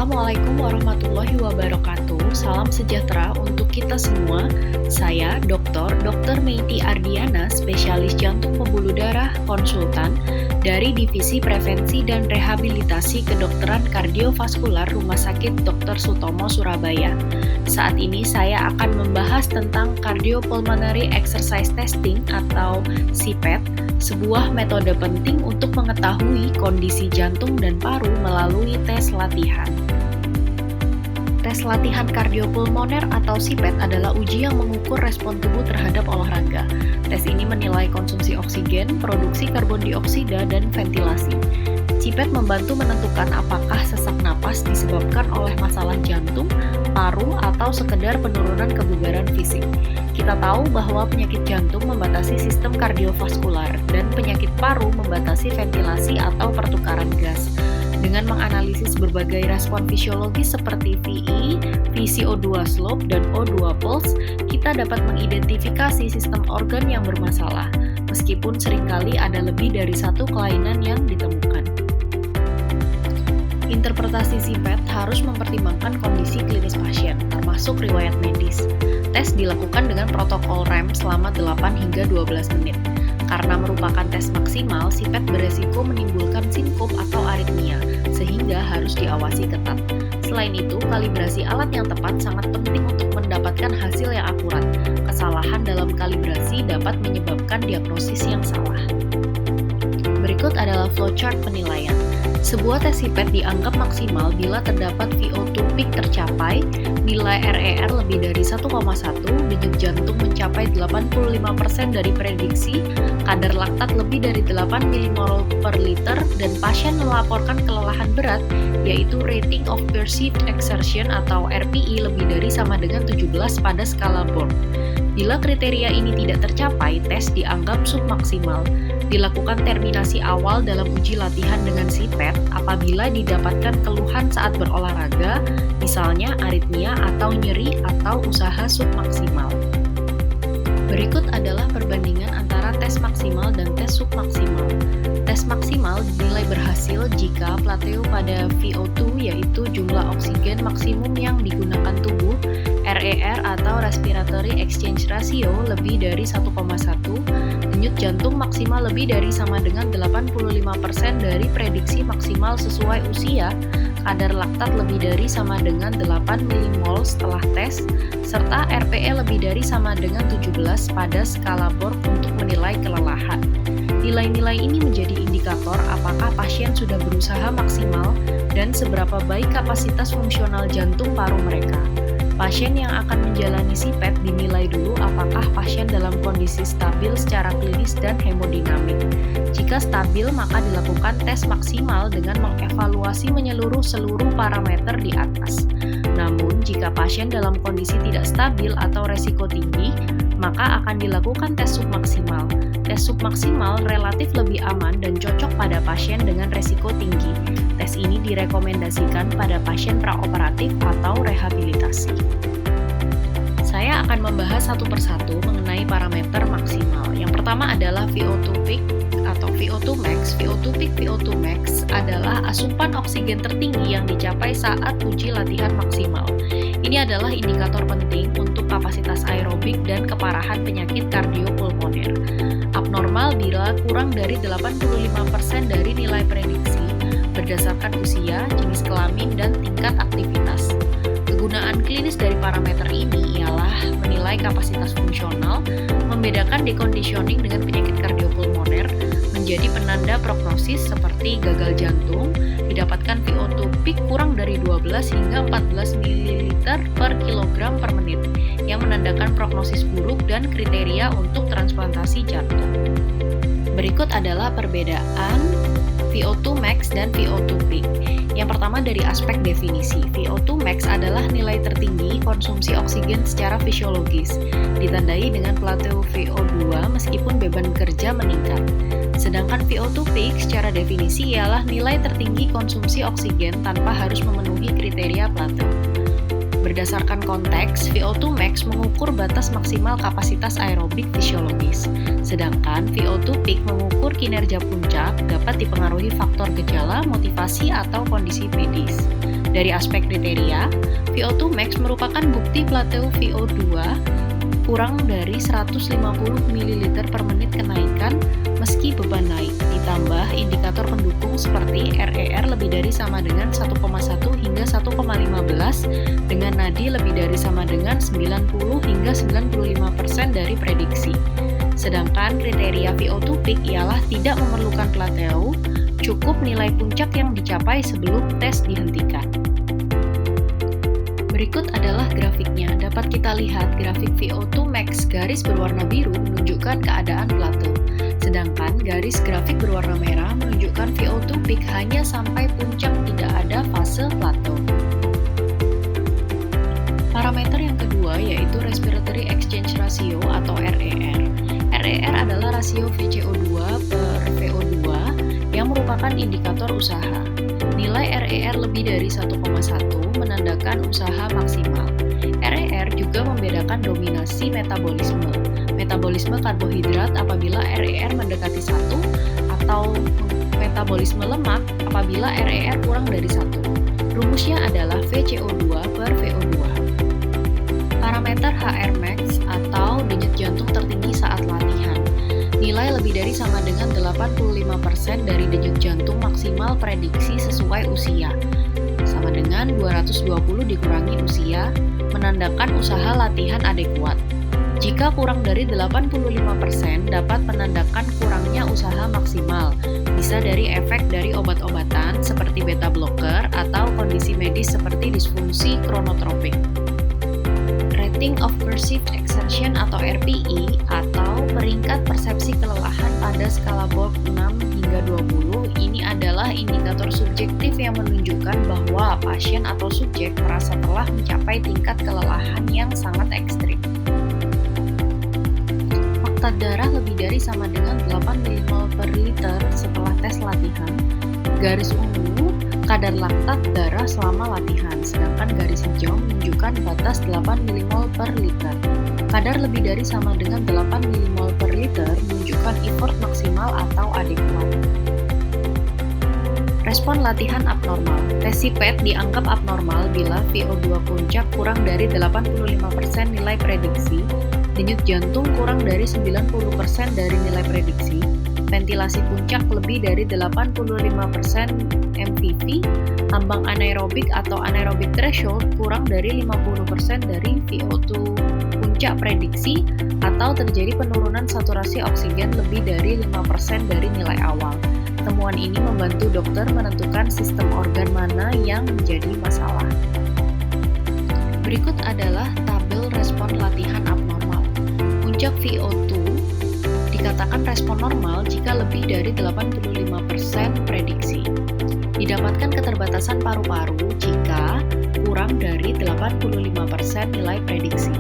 Assalamualaikum warahmatullahi wabarakatuh. Salam sejahtera untuk kita semua. Saya Dr. Meiti Ardiana, spesialis jantung pembuluh darah, konsultan dari Divisi Prevensi dan Rehabilitasi Kedokteran Kardiovaskular Rumah Sakit Dr. Sutomo Surabaya. Saat ini saya akan membahas tentang Cardiopulmonary Exercise Testing atau CPET, sebuah metode penting untuk mengetahui kondisi jantung dan paru melalui tes latihan. Tes latihan kardiopulmoner atau CPET adalah uji yang mengukur respon tubuh terhadap olahraga. Tes ini menilai konsumsi oksigen, produksi karbon dioksida, dan ventilasi. CPET membantu menentukan apakah sesak napas disebabkan oleh masalah jantung, paru, atau sekedar penurunan kebugaran fisik. Kita tahu bahwa penyakit jantung membatasi sistem kardiovaskular dan penyakit paru membatasi ventilasi atau pertukaran gas. Dengan menganalisis berbagai respon fisiologis seperti VE, VCO2 slope, dan O2 pulse, kita dapat mengidentifikasi sistem organ yang bermasalah, meskipun seringkali ada lebih dari satu kelainan yang ditemukan. Interpretasi CPET harus mempertimbangkan kondisi klinis pasien, termasuk riwayat medis. Tes dilakukan dengan protokol rem selama 8 hingga 12 menit. Karena merupakan tes maksimal, CPET beresiko menimbulkan sinkop atau aritmia, sehingga harus diawasi ketat. Selain itu, kalibrasi alat yang tepat sangat penting untuk mendapatkan hasil yang akurat. Kesalahan dalam kalibrasi dapat menyebabkan diagnosis yang salah. Berikut adalah flowchart penilaian. Sebuah tes CPET dianggap maksimal bila terdapat VO2 peak tercapai, nilai RER lebih dari 1,1, denyut jantung mencapai 85% dari prediksi, kadar laktat lebih dari 8 mmol per liter, dan pasien melaporkan kelelahan berat, yaitu Rating of Perceived Exertion atau RPE lebih dari sama dengan 17 pada skala Borg. Bila kriteria ini tidak tercapai, tes dianggap submaksimal. Dilakukan terminasi awal dalam uji latihan dengan CPET apabila didapatkan keluhan saat berolahraga, misalnya aritmia atau nyeri atau usaha submaksimal. Berikut adalah perbandingan antara tes maksimal dan tes submaksimal. Tes maksimal dinilai berhasil jika plateo pada VO2 yaitu jumlah oksigen maksimum yang digunakan tubuh, RER atau Respiratory Exchange Ratio lebih dari 1,1, denyut jantung maksimal lebih dari sama dengan 85% dari prediksi maksimal sesuai usia, kadar laktat lebih dari sama dengan 8 mmol setelah tes, serta RPE lebih dari sama dengan 17 pada skala Borg untuk menilai kelelahan. Nilai-nilai ini menjadi indikator apakah pasien sudah berusaha maksimal dan seberapa baik kapasitas fungsional jantung paru mereka. Pasien yang akan menjalani CPET dinilai dulu apakah pasien dalam kondisi stabil secara klinis dan hemodinamik. Jika stabil, maka dilakukan tes maksimal dengan mengevaluasi menyeluruh seluruh parameter di atas. Namun, jika pasien dalam kondisi tidak stabil atau resiko tinggi, maka akan dilakukan tes submaksimal. Tes submaksimal relatif lebih aman dan cocok pada pasien dengan resiko tinggi. Tes ini direkomendasikan pada pasien praoperatif atau rehabilitasi. Saya akan membahas satu persatu mengenai parameter maksimal. Yang pertama adalah VO2 peak atau VO2 max. VO2 peak, VO2 max adalah asupan oksigen tertinggi yang dicapai saat uji latihan maksimal. Ini adalah indikator penting untuk kapasitas aerobik dan keparahan penyakit kardiopulmoner. Abnormal bila kurang dari 85% dari nilai prediksi berdasarkan usia, jenis kelamin, dan tingkat aktivitas. Kegunaan klinis dari parameter ini ialah menilai kapasitas fungsional, membedakan deconditioning dengan penyakit kardiopulmoner, menjadi penanda prognosis seperti gagal jantung, didapatkan VO2 peak kurang dari 12 hingga 14 ml per kilogram per menit, yang menandakan prognosis buruk dan kriteria untuk transplantasi jantung. Berikut adalah perbedaan VO2 max dan VO2 peak. Yang pertama dari aspek definisi, VO2 max adalah nilai tertinggi konsumsi oksigen secara fisiologis, ditandai dengan plateo VO2 meskipun beban kerja meningkat. Sedangkan VO2 peak secara definisi ialah nilai tertinggi konsumsi oksigen tanpa harus memenuhi kriteria plateo. Berdasarkan konteks, VO2 max mengukur batas maksimal kapasitas aerobik fisiologis, sedangkan VO2 peak mengukur kinerja puncak dapat dipengaruhi faktor gejala, motivasi, atau kondisi medis. Dari aspek kriteria, VO2 max merupakan bukti plateau VO2 kurang dari 150 ml per menit kenaikan meski beban naik, ditambah indikator pendukung seperti RER lebih dari sama dengan 1,1 hingga 1,15 dengan nadi lebih dari sama dengan 90 hingga 95% dari prediksi. Sedangkan kriteria VO2 peak ialah tidak memerlukan plateau, cukup nilai puncak yang dicapai sebelum tes dihentikan. Berikut adalah grafiknya. Dapat kita lihat grafik VO2 max garis berwarna biru menunjukkan keadaan plateau. Sedangkan garis grafik berwarna merah menunjukkan VO2 peak hanya sampai puncak, tidak ada fase plateau. Parameter yang kedua yaitu Respiratory Exchange Ratio atau RER. RER adalah rasio VCO2 per VO2 yang merupakan indikator usaha. Nilai RER lebih dari 1,1 menandakan usaha maksimal. RER juga membedakan dominasi metabolisme. Metabolisme karbohidrat apabila RER mendekati 1 atau metabolisme lemak apabila RER kurang dari 1. Rumusnya adalah VCO2 per VO2. Parameter HR max atau denyut jantung tertinggi saat latihan. Nilai lebih dari sama dengan 85% dari denyut jantung maksimal prediksi sesuai usia. Sama dengan 220 dikurangi usia, menandakan usaha latihan adekuat. Jika kurang dari 85% dapat menandakan kurangnya usaha maksimal, bisa dari efek dari obat-obatan seperti beta blocker atau kondisi medis seperti disfungsi kronotropik. Rating of Perceived Exertion atau RPE atau peringkat persepsi kelelahan pada skala Borg 6 hingga 20 ini adalah indikator subjektif yang menunjukkan bahwa pasien atau subjek merasa telah mencapai tingkat kelelahan yang sangat ekstrim. Oktat darah lebih dari sama dengan 8 mmol per liter setelah tes latihan. Garis ungu kadar laktat darah selama latihan, sedangkan garis hijau menunjukkan batas 8 mmol per liter. Kadar lebih dari sama dengan 8 mmol per liter menunjukkan effort maksimal atau adekuat. Respon latihan abnormal. Tes PET dianggap abnormal bila VO2 puncak kurang dari 85% nilai prediksi, denyut jantung kurang dari 90% dari nilai prediksi, ventilasi puncak lebih dari 85% MVV, ambang anaerobik atau anaerobic threshold kurang dari 50% dari VO2 puncak prediksi, atau terjadi penurunan saturasi oksigen lebih dari 5% dari nilai awal. Temuan ini membantu dokter menentukan sistem organ mana yang menjadi masalah. Berikut adalah tabel respon latihan abnormal. Puncak VO2 dikatakan respon normal jika lebih dari 85% prediksi. Didapatkan keterbatasan paru-paru jika kurang dari 85% nilai prediksi.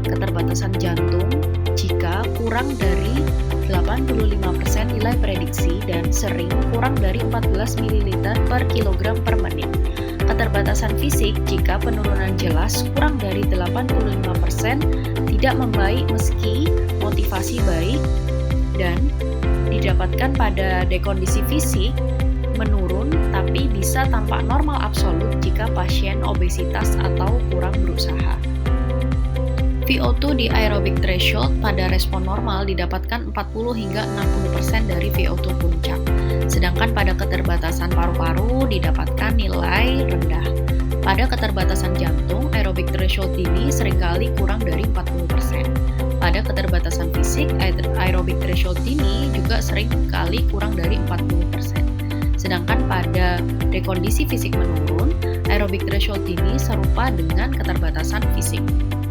Keterbatasan jantung jika kurang dari 85% nilai prediksi dan sering kurang dari 14 ml per kilogram per menit. Keterbatasan fisik jika penurunan jelas kurang dari 85%, tidak membaik meski motivasi baik, dan didapatkan pada dekondisi fisik menurun tapi bisa tampak normal absolut jika pasien obesitas atau kurang berusaha. VO2 di aerobic threshold pada respon normal didapatkan 40 hingga 60% dari VO2 puncak. Sedangkan pada keterbatasan paru-paru didapatkan nilai rendah. Pada keterbatasan jantung, aerobic threshold ini seringkali kurang dari 40%. Pada keterbatasan fisik, aerobic threshold ini juga seringkali kurang dari 40%. Sedangkan pada dekondisi fisik menurun, aerobic threshold ini serupa dengan keterbatasan fisik.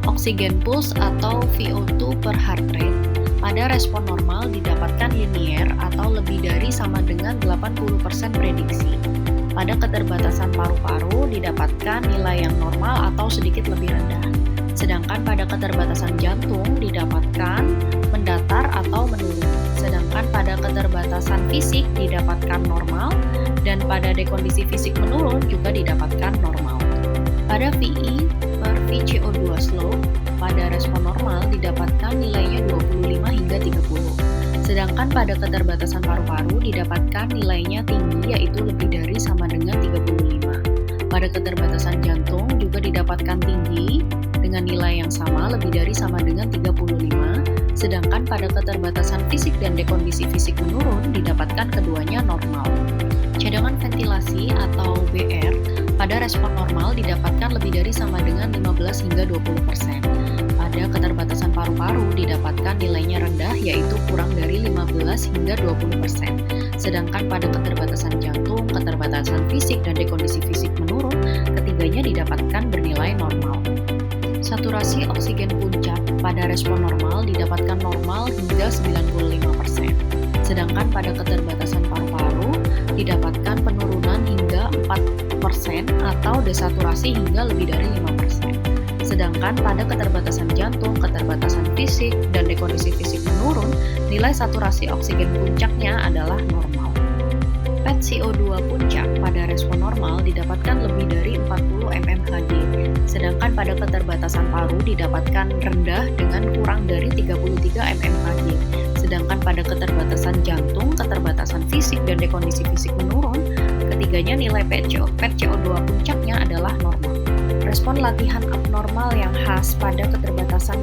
Oksigen pulse atau VO2 per heart rate pada respon normal didapatkan linier atau lebih dari sama dengan 80% prediksi. Pada keterbatasan paru-paru didapatkan nilai yang normal atau sedikit lebih rendah. Sedangkan pada keterbatasan jantung didapatkan mendatar atau menurun. Sedangkan pada keterbatasan fisik didapatkan normal dan pada dekondisi fisik menurun juga didapatkan normal. Pada VE per VCO2 slope pada respon normal didapatkan nilainya 25 hingga 30. Sedangkan pada keterbatasan paru-paru didapatkan nilainya tinggi yaitu lebih dari sama dengan 35. Pada keterbatasan jantung juga didapatkan tinggi dengan nilai yang sama lebih dari sama dengan 35, sedangkan pada keterbatasan fisik dan dekondisi fisik menurun didapatkan keduanya normal. Cadangan ventilasi atau BR pada respon normal didapatkan lebih dari sama dengan 15 hingga 20%. Pada keterbatasan paru-paru didapatkan nilainya rendah yaitu kurang dari 15 hingga 20%. Sedangkan pada keterbatasan jantung, keterbatasan fisik dan dekondisi fisik menurun, ketiganya didapatkan bernilai normal. Saturasi oksigen puncak pada respon normal didapatkan normal hingga 95%. Sedangkan pada keterbatasan paru-paru didapatkan penurunan hingga 4% atau desaturasi hingga lebih dari 5%. Sedangkan pada keterbatasan jantung, keterbatasan fisik, dan dekondisi fisik menurun, nilai saturasi oksigen puncaknya adalah normal. PET CO2 puncak pada respon normal didapatkan lebih dari 40 mmHg, sedangkan pada keterbatasan paru didapatkan rendah dengan kurang dari 33 mmHg. Sedangkan pada keterbatasan jantung, keterbatasan fisik, dan dekondisi fisik menurun, ketiganya nilai PET CO2 puncaknya adalah normal. Respon latihan abnormal yang khas pada keterbatasan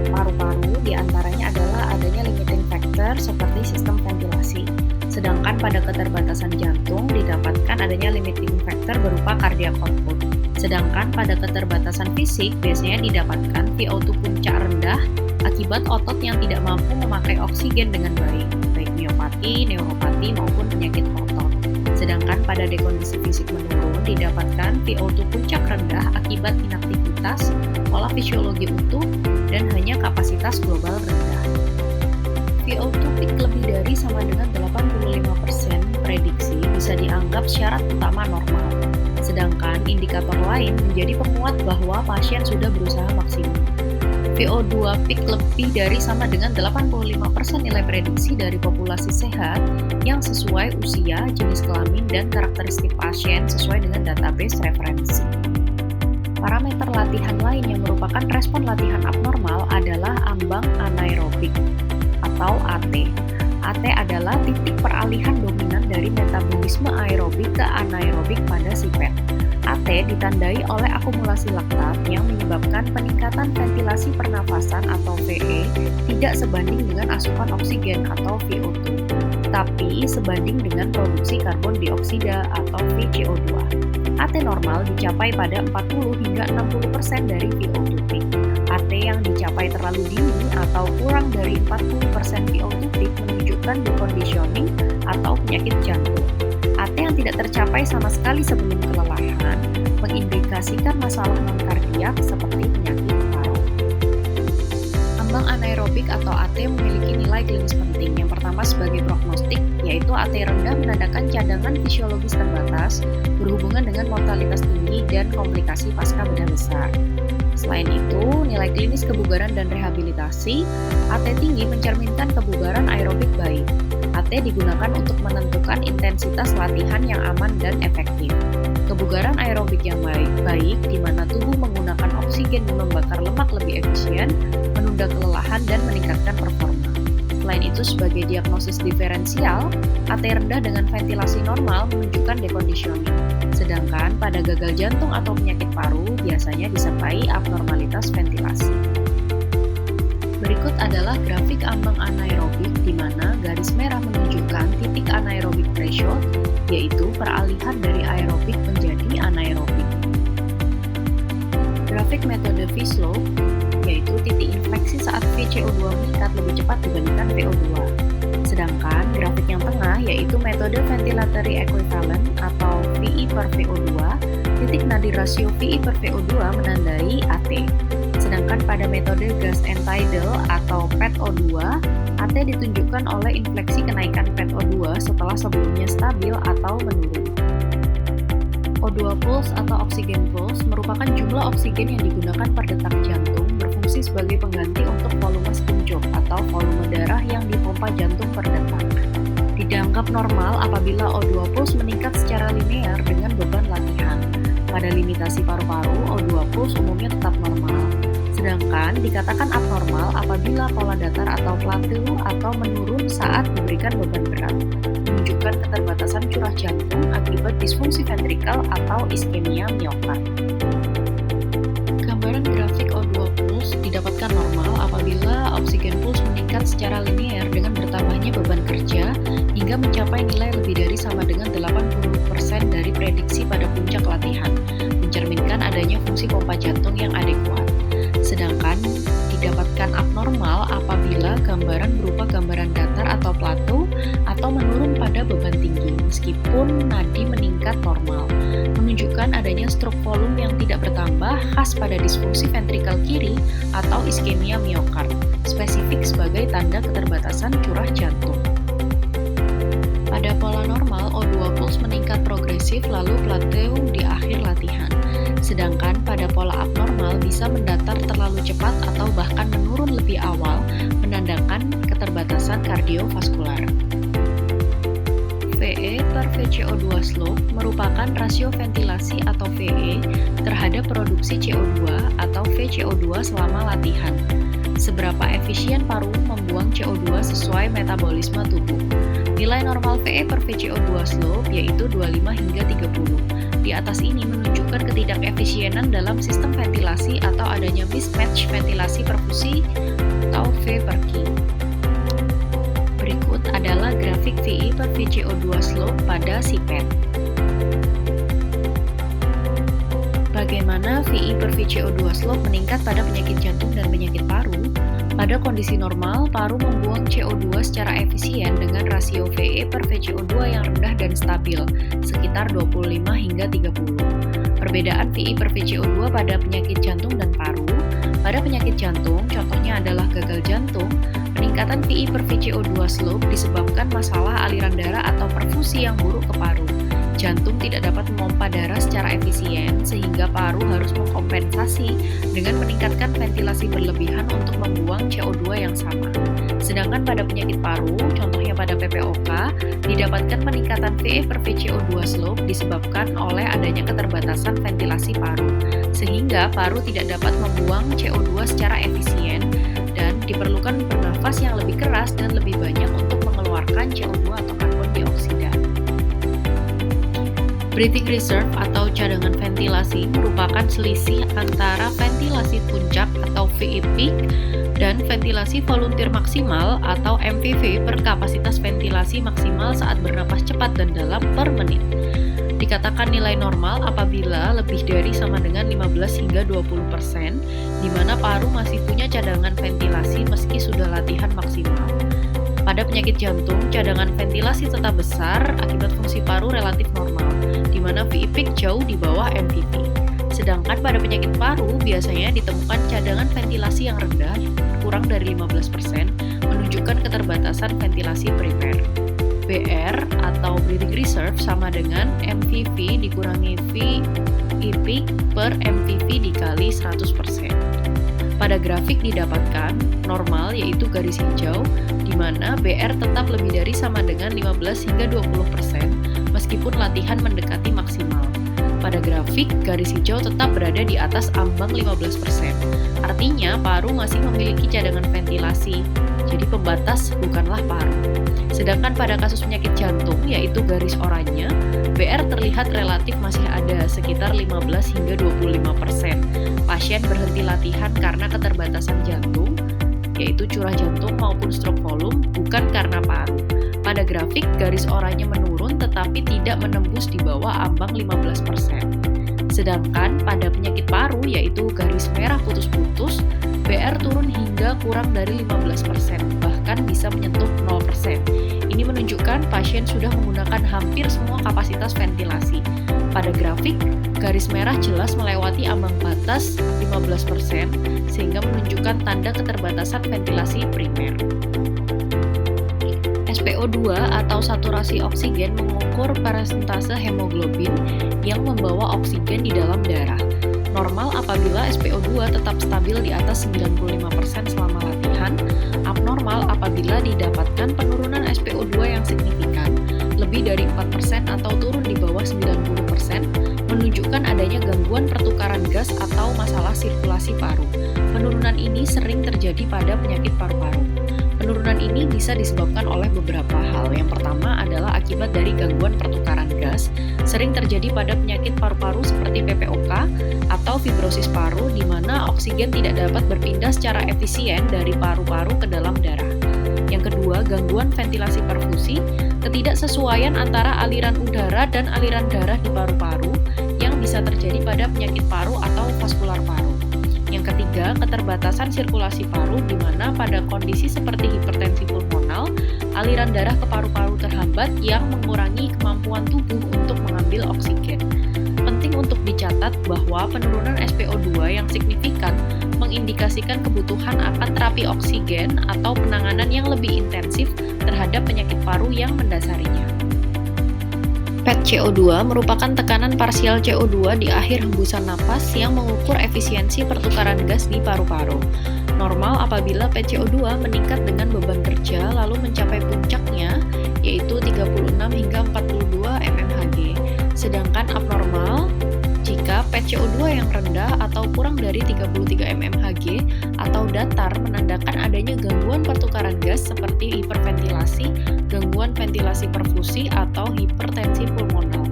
paru-paru diantaranya adalah adanya limiting factor seperti sistem ventilasi. Sedangkan pada keterbatasan jantung didapatkan adanya limiting factor berupa cardiac output. Sedangkan pada keterbatasan fisik biasanya didapatkan VO2 puncak rendah akibat otot yang tidak mampu memakai oksigen dengan baik miopati, neuropati, maupun penyakit otot. Sedangkan pada dekondisi fisik menurun didapatkan VO2 puncak rendah akibat inaktivitas, pola fisiologi utuh, dan hanya kapasitas global rendah. VO2 peak lebih dari sama dengan 85% prediksi bisa dianggap syarat utama normal. Sedangkan indikator lain menjadi penguat bahwa pasien sudah berusaha maksimum. VO2 peak lebih dari sama dengan 85% nilai prediksi dari populasi sehat yang sesuai usia, jenis kelamin, dan karakteristik pasien sesuai dengan database referensi. Parameter latihan lain yang merupakan respon latihan abnormal adalah ambang anaerobik atau AT. AT adalah titik peralihan dominan dari metabolisme aerobik ke anaerobik pada si PET. AT ditandai oleh akumulasi laktat yang menyebabkan peningkatan ventilasi pernafasan atau VE tidak sebanding dengan asupan oksigen atau VO2, tapi sebanding dengan produksi karbon dioksida atau VCO2. AT normal dicapai pada 40 hingga 60% dari VO2 peak. AT yang dicapai terlalu dini atau kurang dari 40% VO2 peak menunjukkan deconditioning atau penyakit jantung. AT yang tidak tercapai sama sekali sebelum kelelahan mengindikasikan masalah non-kardiak seperti penyakit paru. Ambang anaerobik atau AT memiliki nilai klinis penting. Yang pertama sebagai prognostik, yaitu AT rendah menandakan cadangan fisiologis terbatas berhubungan dengan mortalitas tinggi dan komplikasi pasca bedah besar. Selain itu, nilai klinis kebugaran dan rehabilitasi, AT tinggi mencerminkan kebugaran aerobik baik. AT digunakan untuk menentukan intensitas latihan yang aman dan efektif. Kebugaran aerobik yang baik di mana tubuh menggunakan oksigen dan membakar lemak lebih efisien, menunda kelelahan dan meningkatkan performa. Selain itu, sebagai diagnosis diferensial, AT rendah dengan ventilasi normal menunjukkan deconditioning. Sedangkan pada gagal jantung atau penyakit paru biasanya disertai abnormalitas ventilasi. Berikut adalah grafik ambang anaerobik di mana garis merah menunjukkan titik anaerobik threshold, yaitu peralihan dari aerobik menjadi anaerobik. Grafik metode V-slope, yaitu titik infleksi saat VCO2 meningkat lebih cepat dibandingkan VO2. Sedangkan grafik yang tengah yaitu metode ventilatory equivalent atau VI per VO2, titik nadi rasio VI per VO2 menandai AT. Sedangkan pada metode gas and tidal atau PET-O2, AT ditunjukkan oleh infleksi kenaikan PET-O2 setelah sebelumnya stabil atau menurun. O2 pulse atau oxygen pulse merupakan jumlah oksigen yang digunakan per detak jantung berfungsi sebagai pengganti untuk volume skincup atau volume darah yang dipompa jantung per detak. Dianggap normal apabila O2 pulse meningkat secara linear dengan beban latihan. Pada limitasi paru-paru, O2 pulse umumnya tetap normal. Sedangkan dikatakan abnormal apabila pola datar atau plateau atau menurun saat diberikan beban berat, menunjukkan menunjukkan keterbatasan curah jantung akibat disfungsi ventrikal atau iskemia miokard. Gambaran grafik O2 puls didapatkan normal apabila oksigen puls meningkat secara linear dengan bertambahnya beban kerja hingga mencapai nilai lebih dari sama dengan 80% dari prediksi pada puncak latihan, mencerminkan adanya fungsi pompa jantung yang adekuat. Sedangkan didapatkan abnormal apabila gambaran berupa gambaran datar atau plateau atau menurun pada beban tinggi meskipun nadi meningkat normal, menunjukkan adanya stroke volume yang tidak bertambah khas pada disfungsi ventrikal kiri atau iskemia miokard, spesifik sebagai tanda keterbatasan curah jantung. Pada pola normal, O2 puls meningkat progresif lalu plateau di akhir latihan. Sedangkan pada pola abnormal bisa mendatar terlalu cepat atau bahkan menurun lebih awal, menandakan keterbatasan kardiovaskular. VE per VCO2 slope merupakan rasio ventilasi atau VE terhadap produksi CO2 atau VCO2 selama latihan. Seberapa efisien paru membuang CO2 sesuai metabolisme tubuh. Nilai normal VE per VCO2 slope yaitu 25 hingga 30. Di atas ini menunjukkan ketidakefisienan dalam sistem ventilasi atau adanya mismatch ventilasi perfusi atau V per Q. Berikut adalah grafik VE per VCO2 slope pada CPET. Bagaimana VE per VCO2 slope meningkat pada penyakit jantung dan penyakit paru? Pada kondisi normal, paru membuang CO2 secara efisien dengan rasio VE per VCO2 yang rendah dan stabil, sekitar 25 hingga 30. Perbedaan VE per VCO2 pada penyakit jantung dan paru. Pada penyakit jantung, contohnya adalah gagal jantung, peningkatan VE per VCO2 slope disebabkan masalah aliran darah atau perfusi yang buruk ke paru. Jantung tidak dapat memompa darah secara efisien sehingga paru harus mengkompensasi dengan meningkatkan ventilasi berlebihan untuk membuang CO2 yang sama. Sedangkan pada penyakit paru, contohnya pada PPOK, didapatkan peningkatan VE per VCO2 slope disebabkan oleh adanya keterbatasan ventilasi paru, sehingga paru tidak dapat membuang CO2 secara efisien dan diperlukan bernafas yang lebih keras dan lebih banyak untuk mengeluarkan CO2 atau karbon dioksida. Breathing reserve atau cadangan ventilasi merupakan selisih antara ventilasi puncak atau VE peak dan ventilasi volunteer maksimal atau MVV per kapasitas ventilasi maksimal saat bernapas cepat dan dalam per menit. Dikatakan nilai normal apabila lebih dari sama dengan 15 hingga 20%, di mana paru masih punya cadangan ventilasi meski sudah latihan maksimal. Pada penyakit jantung, cadangan ventilasi tetap besar akibat fungsi paru relatif normal, di mana VE peak jauh di bawah MVV. Sedangkan pada penyakit paru, biasanya ditemukan cadangan ventilasi yang rendah, kurang dari 15%, menunjukkan keterbatasan ventilasi primer. BR atau breathing reserve sama dengan MVV dikurangi VE peak per MVV dikali 100%. Pada grafik didapatkan normal yaitu garis hijau, di mana BR tetap lebih dari sama dengan 15 hingga 20% meskipun latihan mendekati maksimal. Pada grafik, garis hijau tetap berada di atas ambang 15%. Artinya, paru masih memiliki cadangan ventilasi, jadi pembatas bukanlah paru. Sedangkan pada kasus penyakit jantung, yaitu garis oranye, BR terlihat relatif masih ada, sekitar 15 hingga 25%. Pasien berhenti latihan karena keterbatasan jantung, yaitu curah jantung maupun stroke volume, bukan karena paru. Pada grafik, garis oranye menurun tetapi tidak menembus di bawah ambang 15%. Sedangkan pada penyakit paru, yaitu garis merah putus-putus, BR turun hingga kurang dari 15%, bahkan bisa menyentuh 0%. Ini menunjukkan pasien sudah menggunakan hampir semua kapasitas ventilasi. Pada grafik, garis merah jelas melewati ambang batas 15%, sehingga menunjukkan tanda keterbatasan ventilasi primer. SpO2 atau saturasi oksigen mengukur persentase hemoglobin yang membawa oksigen di dalam darah. Normal apabila SpO2 tetap stabil di atas 95% selama latihan, abnormal apabila didapatkan penurunan SpO2 yang signifikan, lebih dari 4% atau turun di bawah 90%, menunjukkan adanya gangguan pertukaran gas atau masalah sirkulasi paru. Penurunan ini sering terjadi pada penyakit paru-paru. Penurunan ini bisa disebabkan oleh beberapa hal. Yang pertama adalah akibat dari gangguan pertukaran gas, sering terjadi pada penyakit paru-paru seperti PPOK atau fibrosis paru, di mana oksigen tidak dapat berpindah secara efisien dari paru-paru ke dalam darah. Yang kedua, gangguan ventilasi perfusi, ketidaksesuaian antara aliran udara dan aliran darah di paru-paru yang bisa terjadi pada penyakit paru atau vaskular paru. Yang ketiga, keterbatasan sirkulasi paru, di mana pada kondisi seperti hipertensi pulmonal, aliran darah ke paru-paru terhambat yang mengurangi kemampuan tubuh untuk mengambil oksigen. Penting untuk dicatat bahwa penurunan SpO2 yang signifikan mengindikasikan kebutuhan akan terapi oksigen atau penanganan yang lebih intensif terhadap penyakit paru yang mendasarinya. PET CO2 merupakan tekanan parsial CO2 di akhir hembusan napas yang mengukur efisiensi pertukaran gas di paru-paru. Normal apabila PET CO2 meningkat dengan beban kerja lalu mencapai puncaknya, yaitu 36 hingga 42 mmHg. Sedangkan abnormal jika PET CO2 yang rendah atau kurang dari 33 mmHg atau datar menandakan adanya gangguan pertukaran gas seperti hiperventilasi, gangguan ventilasi perfusi, atau hipertensi pulmonal.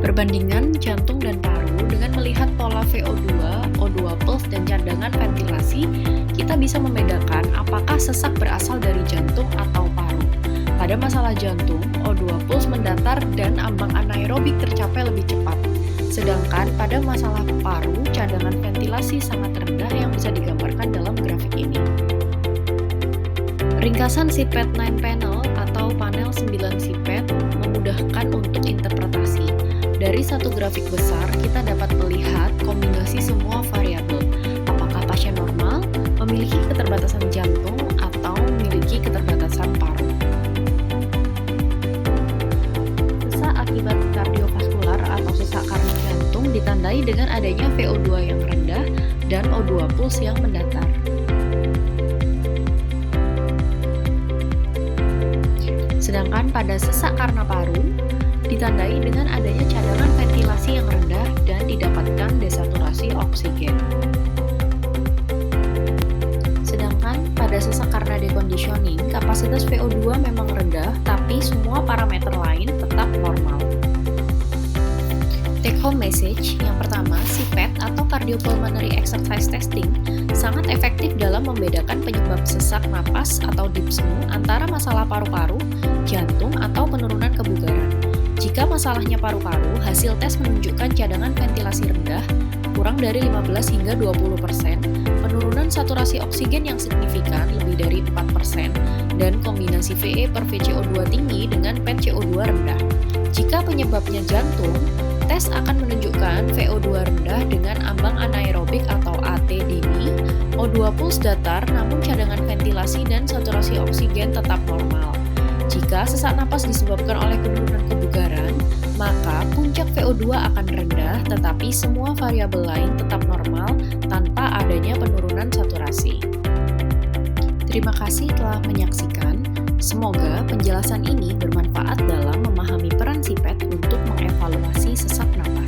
Perbandingan jantung dan paru dengan melihat pola VO2, O2 pulse, dan cadangan ventilasi, kita bisa membedakan apakah sesak berasal dari jantung atau paru. Pada masalah jantung, O2 pulse mendatar dan ambang anaerobik tercapai lebih cepat. Sedangkan pada masalah paru, cadangan ventilasi sangat rendah yang bisa digambarkan dalam grafik ini. Ringkasan CPET-9 panel atau panel 9 CPET memudahkan untuk interpretasi. Dari satu grafik besar, kita dapat melihat kombinasi semua variabel. Apakah pasien normal, memiliki keterbatasan jantung, atau memiliki keterbatasan paru. Sesak akibat kardiovaskular atau sesak karena jantung ditandai dengan adanya VO2 yang rendah dan O2 pulse yang mendatar. Sedangkan pada sesak karena paru ditandai dengan adanya cadangan ventilasi yang rendah dan didapatkan desaturasi oksigen. Sedangkan pada sesak karena deconditioning, kapasitas VO2 memang rendah, tapi semua parameter lain tetap normal. Take home message, yang pertama, CPET atau Cardiopulmonary Exercise Testing sangat efektif dalam membedakan penyebab sesak napas atau dyspnea antara masalah paru-paru, jantung, atau penurunan kebugaran. Jika masalahnya paru-paru, hasil tes menunjukkan cadangan ventilasi rendah, kurang dari 15 hingga 20%, penurunan saturasi oksigen yang signifikan lebih dari 4%, dan kombinasi VE per VCO2 tinggi dengan PET CO2 rendah. Jika penyebabnya jantung, tes akan menunjukkan VO2 rendah dengan ambang anaerobik atau AT dini, O2 pulse datar namun cadangan ventilasi dan saturasi oksigen tetap normal. Jika sesak napas disebabkan oleh penurunan kebugaran, maka puncak VO2 akan rendah tetapi semua variabel lain tetap normal tanpa adanya penurunan saturasi. Terima kasih telah menyaksikan. Semoga penjelasan ini bermanfaat dalam memahami peran CPET untuk mengevaluasi sesak napas.